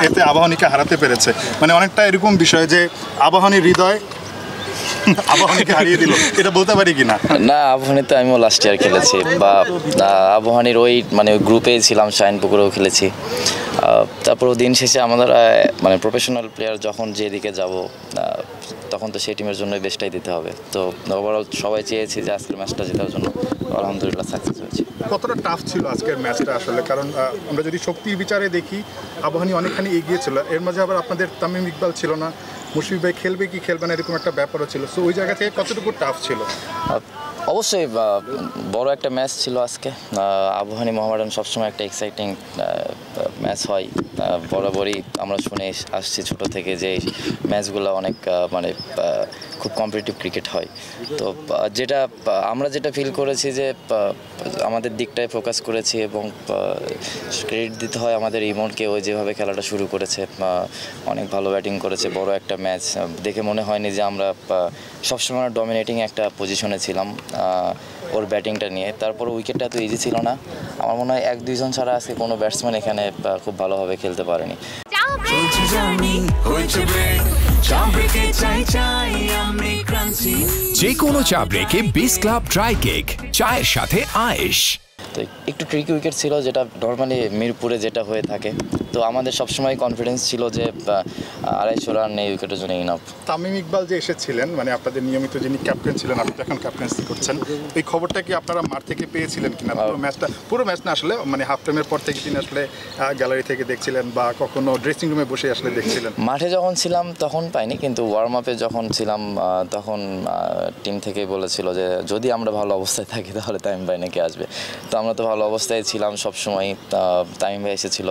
এতে আবাহনীকে হারাতে পেরেছে, মানে অনেকটা এরকম বিষয় যে আবাহনীর হৃদয় আবাহনীকে হারিয়ে দিল, এটা বলতে পারি কিনা? না, আবাহনীতে আমিও লাস্ট ইয়ার খেলেছি, বা আবাহনীর ওই মানে ওই গ্রুপেই ছিলাম, শাইনপুকুরেও খেলেছি। তারপর দিন শেষে আমাদের মানে প্রফেশনাল প্লেয়ার যখন যেদিকে যাব তখন তো সেই টিমের জন্য বেস্টটাই দিতে হবে। তো ওভারঅল সবাই চেয়েছি যে আজকের ম্যাচটা জেতার জন্য, আলহামদুলিল্লাহ সাকসেস হয়েছে। কতটা টাফ ছিল আজকের ম্যাচটা আসলে? কারণ আমরা যদি শক্তির বিচারে দেখি আবাহনী অনেকখানি এগিয়ে ছিল, এর মাঝে আবার আপনাদের তামিম ইকবাল ছিল না, মুশফিক ভাই খেলবে কি খেলবে না এরকম একটা ব্যাপারও ছিল। সো ওই জায়গা থেকে কতটুকু টাফ ছিল? অবশ্যই বড় একটা ম্যাচ ছিল আজকে। আবাহনী মোহামেডান সবসময় একটা এক্সাইটিং ম্যাচ হয়, বরাবরই আমরা শুনে আসছি ছোটো থেকে যে ম্যাচগুলো অনেক মানে খুব কম্পিটিটিভ ক্রিকেট হয়। তো আমরা যেটা ফিল করেছি যে আমাদের দিকটায় ফোকাস করেছি, এবং ক্রেডিট দিতে হয় আমাদের ইমনকে, ওই যেভাবে খেলাটা শুরু করেছে অনেক ভালো ব্যাটিং করেছে। বড় একটা ম্যাচ দেখে মনে হয়নি যে আমরা সবসময় ডমিনেটিং একটা পজিশনে ছিলাম ওর ব্যাটিংটা নিয়ে। তারপর উইকেটটা তো ইজি ছিল না, আমার মনে হয় 1-2 জন ছাড়া আজকে কোনো ব্যাটসম্যান এখানে খুব ভালোভাবে খেলতে পারেনি। যে কোনো চা ব্রেকে বিস ক্লাব ড্রাই কেক, চায়ের সাথে আয়েশ। তো একটু ট্রিকি উইকেট ছিল, যেটা নর্মালি মিরপুরে যেটা হয়ে থাকে। তো আমাদের সবসময় কনফিডেন্স ছিল যে 250 রান এই উইকেটের জন্য ইনাফ। তামিম ইকবাল যে এসেছিলেন, মানে আপনাদের নিয়মিত যিনি ক্যাপ্টেন ছিলেন, আপনি এখন ক্যাপ্টেন্সি করছেন, এই খবরটা কি আপনারা মাঠ থেকে পেয়েছিলেন কিনা? পুরো ম্যাচ না আসলে, মানে হাফ টাইমের পর থেকে তিনি আসলে গ্যালারি থেকে দেখছিলেন বা কখনো ড্রেসিং রুমে বসে আসলে দেখছিলেন? মাঠে যখন ছিলাম তখন পাইনি, কিন্তু ওয়ার্ম আপে যখন ছিলাম তখন টিম থেকে বলেছিল যে যদি আমরা ভালো অবস্থায় থাকি তাহলে তামিম ভাই নাকি আসবে। তো আমরা তো ভালো অবস্থায় ছিলাম সবসময়। তামিম ভাই এসেছিল,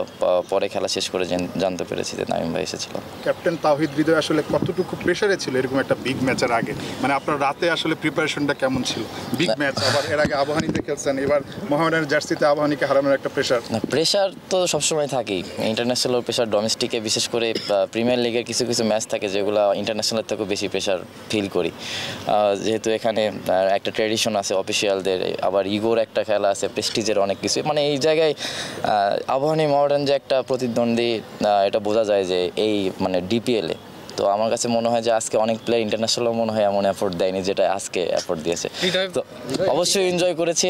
পরে খেলা শেষ করে জানতে পেরেছি যে তামিম ভাই এসেছিল। ক্যাপ্টেন তাওহিদ হৃদয় আসলে কতটুকু প্রেশারে ছিল এরকম একটা বিগ ম্যাচের আগে? মানে আপনার রাতে আসলে প্রিপারেশনটা কেমন ছিল? বিগ ম্যাচ, আবার এর আগে আবাহনীতে খেলছেন, এবার মোহামেডানের জার্সিতে আবাহনীকে হারানোর একটা প্রেশার। প্রেশার তো সবসময় থাকেই, ইন্টারন্যাশনাল প্রেশার, ডোমেস্টিকে বিশেষ করে প্রিমিয়ার লিগের কিছু কিছু ম্যাচ থাকে যেগুলো ইন্টারন্যাশনালের থেকেও বেশি প্রেশার ফিল করি, যেহেতু এখানে একটা ট্র্যাডিশন আছে অফিসিয়ালদের, আবার ইগোর একটা খেলা আছে, প্রেস্টিজের অনেক কিছু। মানে এই জায়গায় আবাহনী মোহামেডান যে একটা প্রতিদ্বন্দ্বী, এটা বোঝা যায় যে এই মানে ডিপিএলে। তো আমার কাছে মনে হয় যে আজকে অনেক প্লেয়ার ইন্টারন্যাশনাল মনে হয় এমন এফোর্ট দেয়নি যেটা আজকে এফোর্ট দিয়েছে। তো অবশ্যই এনজয় করেছি,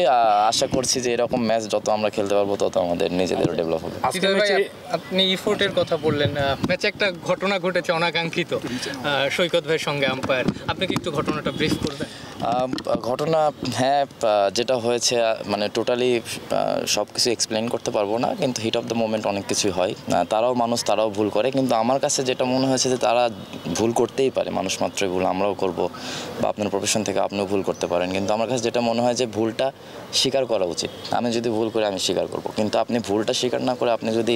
আশা করছি যে এরকম ম্যাচ যত আমরা খেলতে পারবো তত আমাদের নিজেদেরও ডেভেলপ হবে। আপনি ইফোর্টের কথা বললেন, ম্যাচে একটা ঘটনা ঘটেছে অনাকাঙ্ক্ষিত সৈকত ভাইয়ের সঙ্গে আম্পায়ার, আপনি কি একটু ঘটনাটা ব্রিফ করবেন? ঘটনা, হ্যাঁ, যেটা হয়েছে মানে টোটালি সব কিছু এক্সপ্লেন করতে পারবো না, কিন্তু হিট অফ দ্য মোমেন্ট অনেক কিছুই হয়। তারাও মানুষ, তারাও ভুল করে, কিন্তু আমার কাছে যেটা মনে হয়েছে যে তারা ভুল করতেই পারে, মানুষ মাত্রই ভুল, আমরাও করব, বা আপনার প্রফেশন থেকে আপনিও ভুল করতে পারেন। কিন্তু আমার কাছে যেটা মনে হয় যে ভুলটা স্বীকার করা উচিত। আমি যদি ভুল করি আমি স্বীকার করব, কিন্তু আপনি ভুলটা স্বীকার না করে আপনি যদি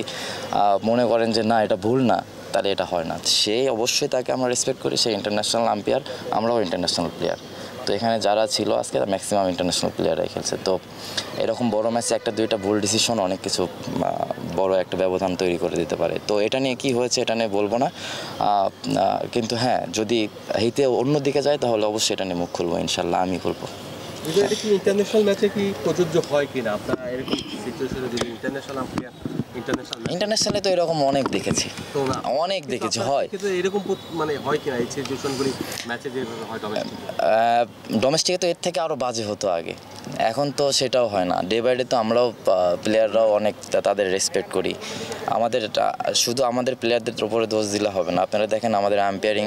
মনে করেন যে না এটা ভুল না, তাহলে এটা হয় না। সে অবশ্যই, তাকে আমরা রেসপেক্ট করি, সে ইন্টারন্যাশনাল আম্পায়ার, আমরাও ইন্টারন্যাশনাল প্লেয়ার। তো এখানে যারা ছিল আজকে ম্যাক্সিমাম ইন্টারন্যাশনাল প্লেয়াররাই খেলছে। তো এরকম বড় ম্যাচে একটা দুইটা ভুল ডিসিশন অনেক কিছু বড় একটা ব্যবধান তৈরি করে দিতে পারে। তো এটা নিয়ে কি হয়েছে এটা নিয়ে বলবো না, কিন্তু হ্যাঁ, যদি হিতে অন্যদিকে যায় তাহলে অবশ্যই এটা নিয়ে মুখ খুলবো, ইনশাল্লাহ আমি খুলবো। এটা কি ইন্টারন্যাশনাল ম্যাচে কি প্রযোজ্য হয় কিনা? আপনারা এরকম সিচুয়েশনে যদি ইন্টারন্যাশনাল আম্পায়ার ইন্টারন্যাশনালে তো এরকম অনেক দেখেছি, হয় কিন্তু এরকম মানে হয় কিনা এই সিচুয়েশনগুলি ম্যাচে যেভাবে হয় ডোমেস্টিকে? তো এর থেকে আরও বাজে হতো আগে, এখন তো সেটাও হয় না। ডে বাই ডে তো আমরাও প্লেয়াররাও অনেক তাদের রেসপেক্ট করি। আমাদের শুধু আমাদের প্লেয়ারদের উপরে দোষ দিলে হবে না। আপনারা দেখেন আমাদের আম্পায়ারিং,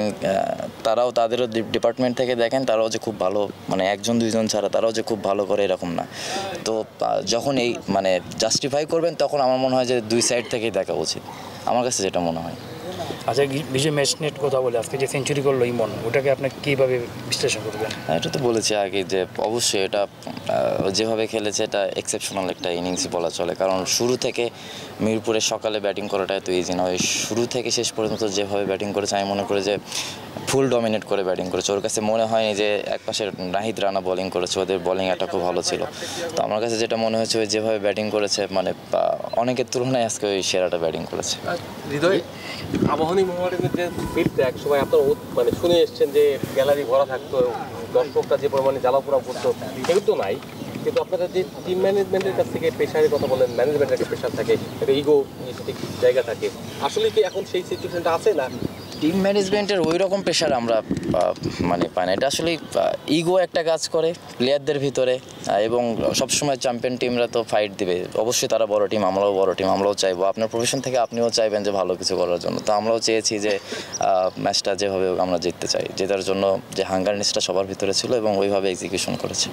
তারাও তাদেরও ডিপার্টমেন্ট থেকে দেখেন, তারাও যে খুব ভালো, মানে 1-2 জন ছাড়া তারাও যে খুব ভালো করে এরকম না। তো যখন এই মানে জাস্টিফাই করবেন তখন আমার মনে হয় যে দুই সাইড থেকেই দেখা উচিত, আমার কাছে যেটা মনে হয়। আচ্ছা, বিজয় ম্যাচ নেট কথা বলে আজকে যে সেঞ্চুরি করলো ইমন, ওটাকে আপনি কীভাবে বিশ্লেষণ করবেন? এটা তো বলেছি আগে যে অবশ্যই এটা যেভাবে খেলেছে এটা এক্সেপশনাল একটা ইনিংসই বলা চলে, কারণ শুরু থেকে মিরপুরে সকালে ব্যাটিং করাটা এত ইজি নয়। শুরু থেকে শেষ পর্যন্ত যেভাবে ব্যাটিং করেছে আমি মনে করি যে ফুল ডমিনেট করে ব্যাটিং করেছে। ওর কাছে মনে হয়নি যে একপাশে নাহিদ রানা বোলিং করেছে, ওদের বোলিং একটা খুব ভালো ছিল। তো আমার কাছে যেটা মনে হয়েছে ওই যেভাবে ব্যাটিং করেছে, মানে অনেকের তুলনায় আজকে ওই সেরাটা ব্যাটিং করেছে। হৃদয়, আবাহনী মোহামেডানের যে ফিল্ডটা একসময় আপনারা মানে শুনে এসছেন যে গ্যালারি ভরা থাকতো, দর্শকরা যে পরিমাণে জ্বালাপোড়া করতো, সেগুলো তো নাই। কিন্তু আপনারা যে টিম ম্যানেজমেন্টের কাছ থেকে প্রেশারের কথা বলেন, ম্যানেজমেন্টের একটা প্রেশার থাকে, একটা ইগো জায়গা থাকে, আসলে কি এখন সেই সিচুয়েশনটা আছে না? টিম ম্যানেজমেন্টের ওই রকম প্রেশার আমরা মানে পাই না। এটা আসলে ইগো একটা কাজ করে প্লেয়ারদের ভিতরে, এবং সবসময় চ্যাম্পিয়ন টিমরা তো ফাইট দিবে, অবশ্যই তারা বড় টিম, আমরাও বড় টিম, আমরাও চাইবো আপনার প্রফেশন থেকে আপনিও চাইবেন যে ভালো কিছু করার জন্য। তো আমরাও চেয়েছি যে ম্যাচটা যেভাবে হোক আমরা জিততে চাই, জেতার জন্য যে হাঙ্গারনেসটা সবার ভিতরে ছিল এবং ওইভাবে এক্সিকিউশন করেছে।